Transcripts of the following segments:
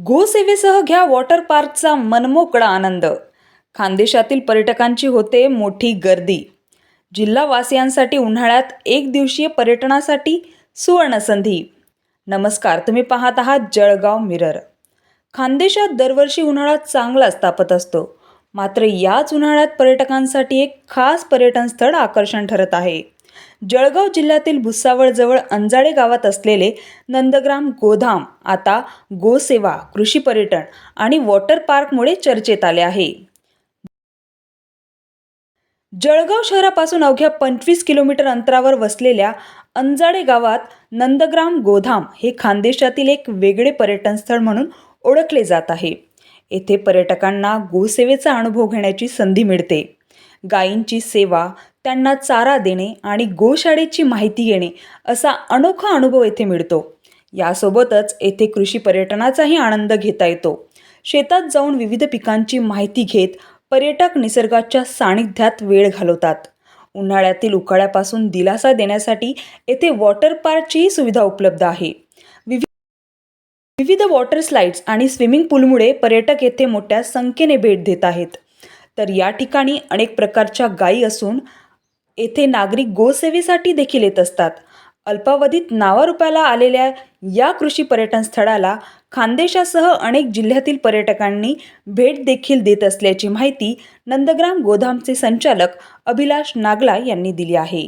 गोसेवेसह घ्या वॉटर पार्कचा मनमोकळा आनंद. खानदेशातील पर्यटकांची होते मोठी गर्दी. जिल्हावासियांसाठी उन्हाळ्यात एक दिवसीय पर्यटनासाठी सुवर्णसंधी. नमस्कार, तुम्ही पाहत आहात जळगाव मिरर. खानदेशात दरवर्षी उन्हाळा चांगलाच तापत असतो, मात्र याच उन्हाळ्यात पर्यटकांसाठी एक खास पर्यटन स्थळ आकर्षण ठरत आहे. जळगाव जिल्ह्यातील भुसावळजवळ अंजाडे गावात असलेले नंदग्राम गोधाम आता गोसेवा, कृषी पर्यटन आणि वॉटर पार्कमुळे चर्चेत आले आहे. जळगाव शहरापासून अवघ्या 25 किलोमीटर अंतरावर वसलेल्या अंजाडे गावात नंदग्राम गोधाम हे खानदेशातील एक वेगळे पर्यटन स्थळ म्हणून ओळखले जात आहे. येथे पर्यटकांना गोसेवेचा अनुभव घेण्याची संधी मिळते. गायींची सेवा, त्यांना चारा देणे आणि गोशाळेची माहिती घेणे असा अनोखा अनुभव येथे मिळतो. यासोबतच येथे कृषी पर्यटनाचाही आनंद घेता येतो. शेतात जाऊन विविध पिकांची माहिती घेत पर्यटक निसर्गाच्या सानिध्यात वेळ घालवतात. उन्हाळ्यातील उकाड्यापासून दिलासा देण्यासाठी येथे वॉटर पार्कचीही सुविधा उपलब्ध आहे. विविध वॉटर स्लाइड्स आणि स्विमिंग पूलमुळे पर्यटक येथे मोठ्या संख्येने भेट देत आहेत. तर या ठिकाणी अनेक प्रकारच्या गायी असून येथे नागरिक गोसेवेसाठी देखील येत असतात. अल्पावधीत नावारूपाला आलेल्या या कृषी पर्यटन स्थळाला खानदेशासह अनेक जिल्ह्यातील पर्यटकांनी भेट देखील देत असल्याची माहिती नंदग्राम गोधामचे संचालक अभिलाष नागला यांनी दिली आहे.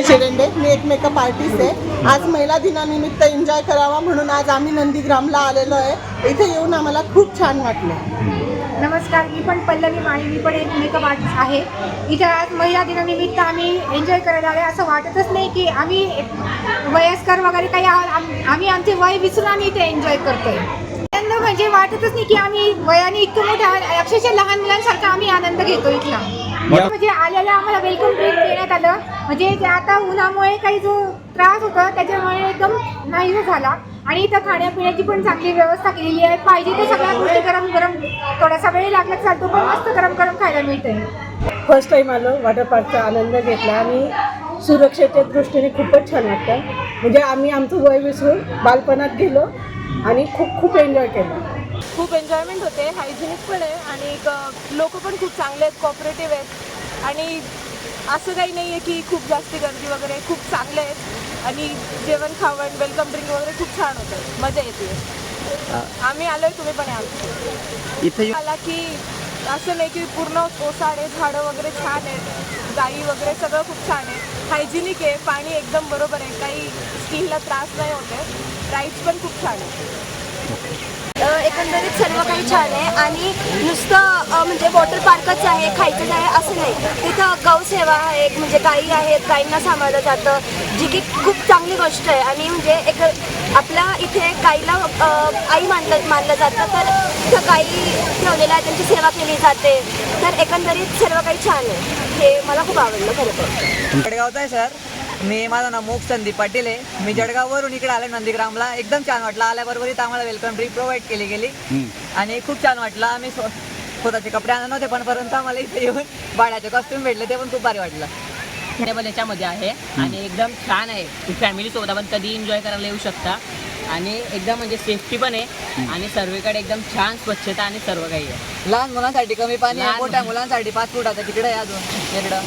शिरेंडे, मी एक मेकअप आर्टिस्ट आहे. आज महिला दिनानिमित्त एन्जॉय करावा म्हणून आज आम्ही नंदीग्रामला आलेलो आहे. इथे येऊन आम्हाला खूप छान वाटलं. नमस्कार, मी पण पल्लवी माळी, मी पण एक मेकअप आर्टिस्ट आहे. इथे आज महिला दिनानिमित्त आम्ही एन्जॉय करायला आले. असं वाटतच नाही की आम्ही वयस्कर वगैरे काही आहोत. आम्ही आमचे वय विसरून आम्ही इथे एन्जॉय करतोय. आनंद म्हणजे वाटतच नाही की आम्ही वयाने इतकं मोठ्या, अक्षरशः लहान मुलांसारखा आम्ही आनंद घेतो इथला. म्हणजे आलेला आम्हाला वेलकम ड्रिंक देण्यात आलं. म्हणजे आता उन्हामुळे काही जो त्रास होता त्याच्यामुळे एकदम नाहीसा झाला. आणि इथं खाण्यापिण्याची पण चांगली व्यवस्था केलेली आहे. पाहिजे ते सगळ्या गोष्टी गरम गरम, थोडासा वेळ लागला चालतो पण मस्त गरम गरम खायला मिळते. फर्स्ट टाईम आलो, वॉटर पार्कचा आनंद घेतला आणि सुरक्षेच्या दृष्टीने खूपच छान वाटतं. म्हणजे आम्ही आमचं वय विसरून बालपणात गेलो आणि खूप एन्जॉय केलं. खूप एन्जॉयमेंट होते, हायजिनिक पण आहे आणि लोक पण खूप चांगले आहेत, कॉपरेटिव्ह आहेत. आणि असं काही नाही आहे की खूप जास्त गर्दी वगैरे, खूप चांगले आहेत. आणि जेवण खावण, वेलकम ड्रिंक वगैरे खूप छान होतं, मजा येते. आम्ही आलो आहे, तुम्ही पण याल. इथे आला की असं नाही की पूर्ण ओसाडे झाडं वगैरे छान आहेत, गाई वगैरे सगळं खूप छान आहे, हायजिनिक आहे, पाणी एकदम बरोबर आहे, काही स्किनला त्रास नाही होते. राईड्स पण खूप छान आहे. एकंदरीत सर्व काही छान आहे आणि नुसतं म्हणजे वॉटर पार्कच आहे, खायचंच आहे असं नाही. तिथं गौसेवा आहे, म्हणजे गायी आहेत, गायींना सांभाळलं जातं, जी की खूप चांगली गोष्ट आहे. आणि म्हणजे एक आपल्या इथे गाईला आई मानलं जातं, तर तिथं गायी ठेवलेल्या आहे, त्यांची सेवा केली जाते. तर एकंदरीत सर्व काही छान आहे. हे मला खूप आवडलं खरं तर. जळगावचा आहे सर. माझं नाव मोक्ष संदीप पाटील आहे. मी जळगाववरून इकडे आलो नंदीग्रामला. एकदम छान वाटलं. आल्याबरोबर इथं आम्हाला वेलकम ड्रिंक प्रोव्हाइड केली गेली आणि खूप छान वाटलं. आम्ही स्वतःचे कपडे आणत नव्हते, पण परंतु आम्हाला इथे येऊन भाड्याचे कॉस्ट्यूम भेटले, ते पण खूप भारी वाटलं. टेबल याच्यामध्ये आहे आणि एकदम छान आहे. फॅमिलीसोबत आपण कधी एन्जॉय करायला येऊ शकता आणि एकदम म्हणजे सेफ्टी पण आहे आणि सर्वीकडे एकदम छान स्वच्छता आणि सर्व काही आहे. लहान मुलांसाठी कमी पाणी आहे, मोठ्या मुलांसाठी 5 फुटाचं तिकडे आहे, अजून इकडं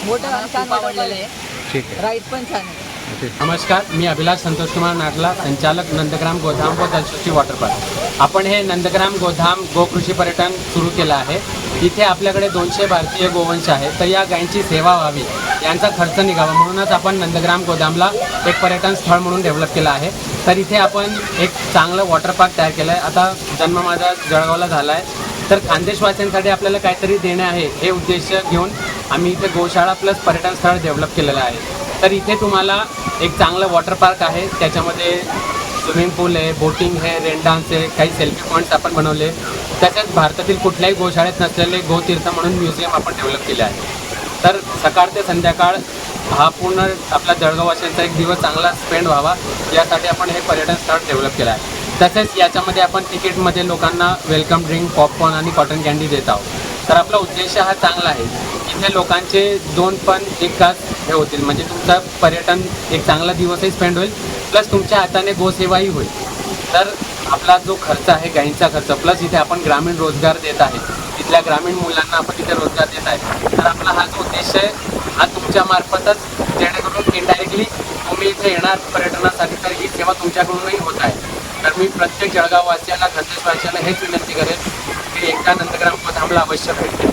मोठं आणि छान आवडलेलं आहे. राईड पण छान आहे. नमस्कार, मी अभिलाष संतोष कुमार नागला, संचालक नंदग्राम गोधाम व जलसृष्टी वॉटर पार्क. आपण हे नंदग्राम गोधाम गोकृषी पर्यटन सुरू केलं आहे. इथे आपल्याकडे 200 भारतीय गोवंश आहेत. तर या गायींची सेवा व्हावी, यांचा खर्च निघावा म्हणूनच आपण नंदग्राम गोधामला एक पर्यटन स्थळ म्हणून डेव्हलप केलं आहे. तर इथे आपण एक चांगलं वॉटर पार्क तयार केलं आहे. आता जन्म माझा जळगावला झाला आहे, तर खानदेशवासियांसाठी आपल्याला काहीतरी देणे आहे हे उद्देश घेऊन आम्ही इथे गोशाळा प्लस पर्यटन स्थळ डेव्हलप केलेलं आहे. तर इथे तुम्हाला एक चांगलं वॉटर पार्क आहे, त्याच्यामध्ये स्विमिंग पूल आहे, बोटिंग आहे, रेन डान्स आहे, काही सेल्फी पॉईंट्स आपण बनवले. तसेच भारतातील कुठल्याही गोशाळेत नसलेले गोतीर्थ म्हणून म्युझियम आपण डेव्हलप केले आहे. तर सकाळ ते संध्याकाळ हा पूर्ण आपला जळगाववासियांचा एक दिवस चांगला स्पेंड व्हावा यासाठी आपण हे पर्यटन स्थळ डेव्हलप केलं आहे. तसेच याच्यामध्ये आपण तिकीटमध्ये लोकांना वेलकम ड्रिंक, पॉपकॉर्न आणि कॉटन कॅन्डी देत आहोत. तर आपला उद्देश हा चांगला आहे. इथे लोकांचे दोन पण एकाच हे होतील, म्हणजे तुमचं पर्यटन एक चांगला दिवसही स्पेंड होईल, प्लस तुमच्या हाताने गोसेवाही होईल. तर आपला जो खर्च आहे गाईंचा खर्च, प्लस इथे आपण ग्रामीण रोजगार देत आहे, इथल्या ग्रामीण मुलांना आपण इथे रोजगार देत आहे. तर आपला हा जो उद्देश आहे हा तुमच्या मार्फतच, जेणेकरून इनडायरेक्टली तुम्ही इथे येणार पर्यटनासाठी, तर ही सेवा तुमच्याकडूनही होत आहे. तर मी प्रत्येक जळगाववासियांना, खानदेशवासियांना हेच विनंती करेन की एकदा नंदग्राम गोधामला अवश्य भेट द्या.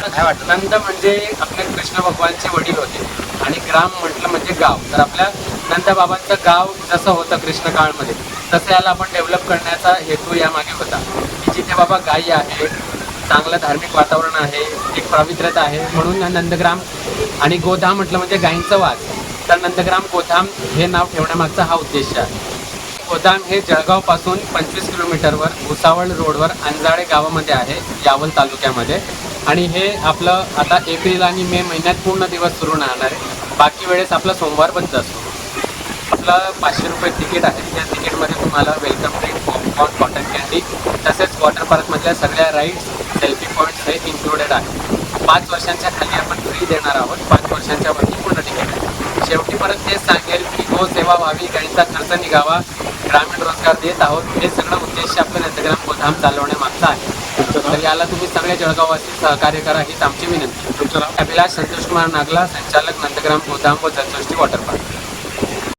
काय वाटतं, नंद म्हणजे आपले कृष्ण भगवानचे वडील होते आणि ग्राम म्हटलं म्हणजे गाव. तर आपल्या नंदबाबांचं गाव जसं होतं कृष्णकाळमध्ये, तसं याला आपण डेव्हलप करण्याचा हेतू यामागे होता की जिथे बाबा गायी आहे, चांगलं धार्मिक वातावरण आहे, एक पवित्रता आहे, म्हणून नंदग्राम आणि गोधाम म्हटलं म्हणजे गायींचं वास, तर नंदग्राम गोधाम हे नाव ठेवण्यामागचा हा उद्देश आहे. गोधाम हे जळगावपासून 25 किलोमीटरवर भुसावळ रोडवर अंजाळे गावामध्ये आहे, यावल तालुक्यामध्ये. आणि हे आपलं आता एप्रिल आणि मे महिन्यात पूर्ण दिवस सुरू राहणार आहे. बाकी वेळेस आपला सोमवार बंद असतो. आपलं 500 रुपये तिकीट आहे. त्या तिकीटमध्ये तुम्हाला welcome drink, popcorn, cotton candy, तसेच वॉटर पार्कमधल्या सगळ्या राईड्स, सेल्फी पॉईंट्स हे इन्क्लुडेड आहे. 5 वर्षांच्या खाली आपण फ्री देणार आहोत, 5 वर्षांच्या वरती पूर्ण तिकीट आहे. शेवटी परत तेच सांगेल की गोसेवा व्हावी, गाईंचा खर्च निघावा, ग्रामीण रोजगार देत आहोत, हे सगळं उद्देश आपलं नंदग्राम गोधाम चालवण्यामागचा आहे. तर याला तुम्ही सगळे जळगाववासी सहकार्य करा हीच आमची विनंती. अभिलाष संतोष कुमार नागला, संचालक नंदग्राम गोधाम व जलसृष्टी वॉटर पार्क.